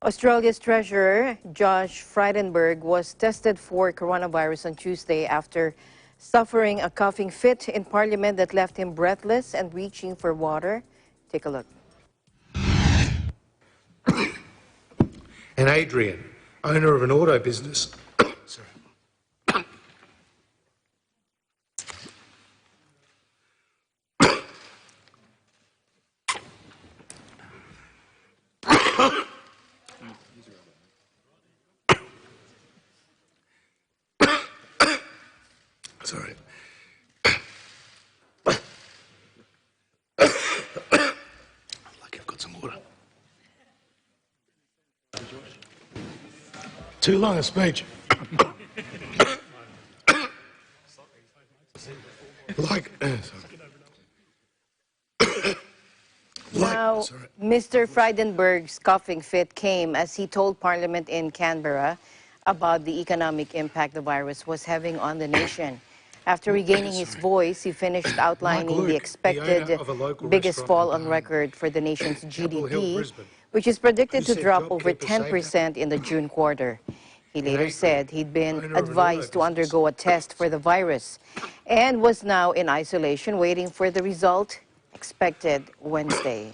Australia's Treasurer, Josh Frydenberg, was tested for coronavirus on Tuesday after suffering a coughing fit in Parliament that left him breathless and reaching for water. Take a look. And Adrian, owner of an auto business. Sorry. Sorry. Lucky I've got some water. Too long a speech. Now, Mr. Frydenberg's coughing fit came as he told Parliament in Canberra about the economic impact the virus was having on the nation. After regaining his voice, he finished outlining the expected biggest fall on record for the nation's GDP, which is predicted to drop over 10% in the June quarter. He later said he'd been advised to undergo a test for the virus and was now in isolation waiting for the result expected Wednesday.